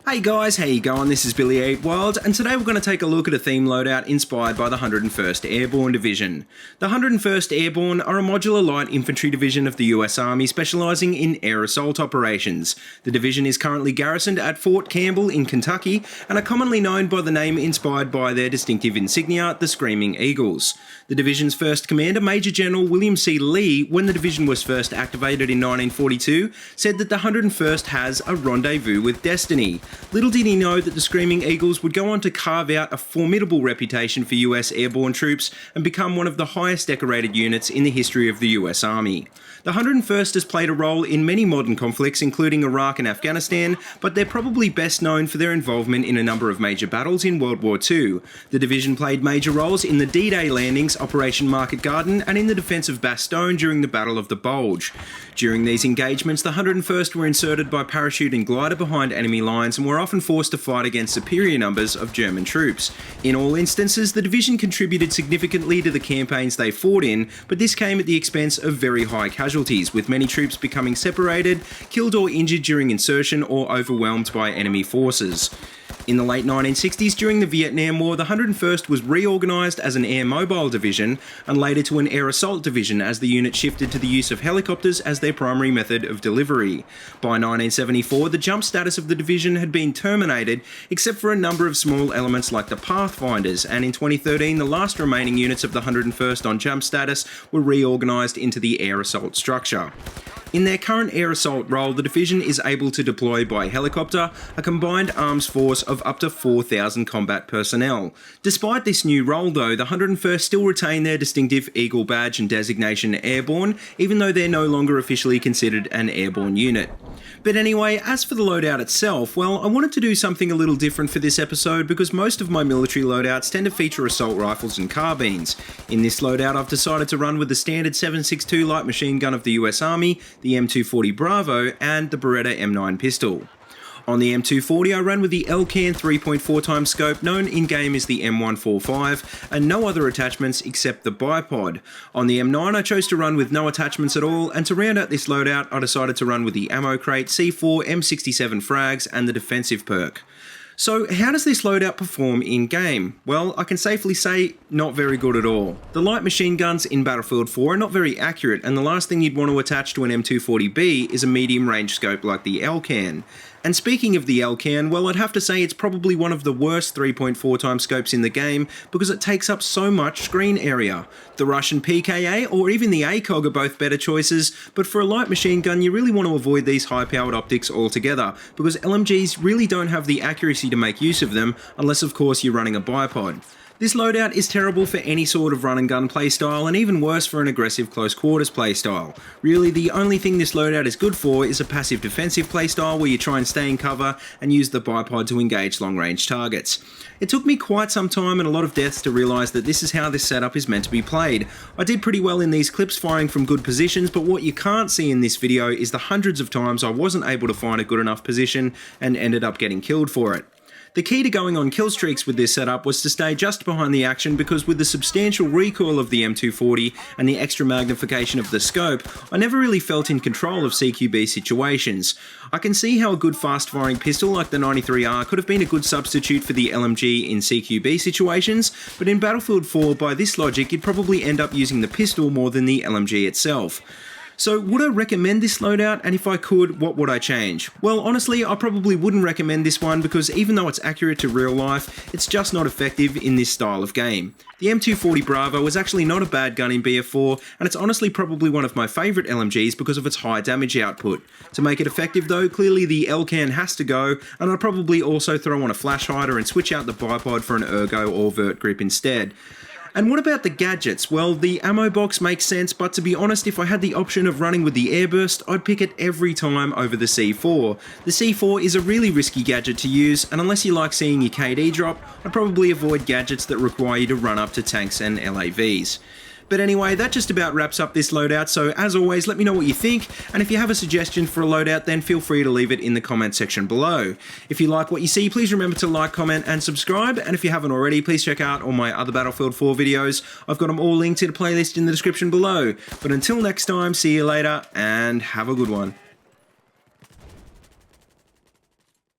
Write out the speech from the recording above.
Hey guys, how you going? This is BillyEatWorld, and today we're going to take a look at a theme loadout inspired by the 101st Airborne Division. The 101st Airborne are a modular light infantry division of the US Army specialising in air assault operations. The division is currently garrisoned at Fort Campbell in Kentucky and are commonly known by the name inspired by their distinctive insignia, the Screaming Eagles. The division's first commander, Major General William C. Lee, when the division was first activated in 1942, said that the 101st has a rendezvous with destiny. Little did he know that the Screaming Eagles would go on to carve out a formidable reputation for US airborne troops and become one of the highest decorated units in the history of the US Army. The 101st has played a role in many modern conflicts, including Iraq and Afghanistan, but they're probably best known for their involvement in a number of major battles in World War II. The division played major roles in the D-Day landings, Operation Market Garden, and in the defence of Bastogne during the Battle of the Bulge. During these engagements, the 101st were inserted by parachute and glider behind enemy lines and were often forced to fight against superior numbers of German troops. In all instances, the division contributed significantly to the campaigns they fought in, but this came at the expense of very high casualties, with many troops becoming separated, killed or injured during insertion, or overwhelmed by enemy forces. In the late 1960s, during the Vietnam War, the 101st was reorganised as an air mobile division and later to an air assault division as the unit shifted to the use of helicopters as their primary method of delivery. By 1974, the jump status of the division had been terminated, except for a number of small elements like the Pathfinders, and in 2013, the last remaining units of the 101st on jump status were reorganised into the air assault structure. In their current air assault role, the division is able to deploy by helicopter a combined arms force of up to 4,000 combat personnel. Despite this new role though, the 101st still retain their distinctive Eagle badge and designation Airborne, even though they're no longer officially considered an airborne unit. But anyway, as for the loadout itself, well, I wanted to do something a little different for this episode because most of my military loadouts tend to feature assault rifles and carbines. In this loadout, I've decided to run with the standard 7.62 light machine gun of the US Army, the M240 Bravo, and the Beretta M9 pistol. On the M240, I ran with the LCAN 3.4x scope, known in-game as the M145, and no other attachments except the bipod. On the M9, I chose to run with no attachments at all, and to round out this loadout, I decided to run with the ammo crate, C4, M67 frags, and the defensive perk. So how does this loadout perform in-game? Well, I can safely say, not very good at all. The light machine guns in Battlefield 4 are not very accurate, and the last thing you'd want to attach to an M240B is a medium-range scope like the LCAN. And speaking of the LCAN, well, I'd have to say it's probably one of the worst 3.4x scopes in the game because it takes up so much screen area. The Russian PKA or even the ACOG are both better choices, but for a light machine gun you really want to avoid these high-powered optics altogether because LMGs really don't have the accuracy to make use of them unless of course you're running a bipod. This loadout is terrible for any sort of run and gun playstyle and even worse for an aggressive close quarters playstyle. Really, the only thing this loadout is good for is a passive defensive playstyle where you try and stay in cover and use the bipod to engage long range targets. It took me quite some time and a lot of deaths to realise that this is how this setup is meant to be played. I did pretty well in these clips firing from good positions, but what you can't see in this video is the hundreds of times I wasn't able to find a good enough position and ended up getting killed for it. The key to going on kill streaks with this setup was to stay just behind the action because with the substantial recoil of the M240 and the extra magnification of the scope, I never really felt in control of CQB situations. I can see how a good fast-firing pistol like the 93R could have been a good substitute for the LMG in CQB situations, but in Battlefield 4, by this logic, you'd probably end up using the pistol more than the LMG itself. So would I recommend this loadout, and if I could, what would I change? Well, honestly, I probably wouldn't recommend this one because even though it's accurate to real life, it's just not effective in this style of game. The M240 Bravo is actually not a bad gun in BF4, and it's honestly probably one of my favourite LMGs because of its high damage output. To make it effective though, clearly the LCAN has to go, and I'd probably also throw on a flash hider and switch out the bipod for an ergo or vert grip instead. And what about the gadgets? Well, the ammo box makes sense, but to be honest, if I had the option of running with the airburst, I'd pick it every time over the C4. The C4 is a really risky gadget to use, and unless you like seeing your KD drop, I'd probably avoid gadgets that require you to run up to tanks and LAVs. But anyway, that just about wraps up this loadout, so as always, let me know what you think, and if you have a suggestion for a loadout, then feel free to leave it in the comment section below. If you like what you see, please remember to like, comment, and subscribe, and if you haven't already, please check out all my other Battlefield 4 videos. I've got them all linked in a playlist in the description below. But until next time, see you later, and have a good one.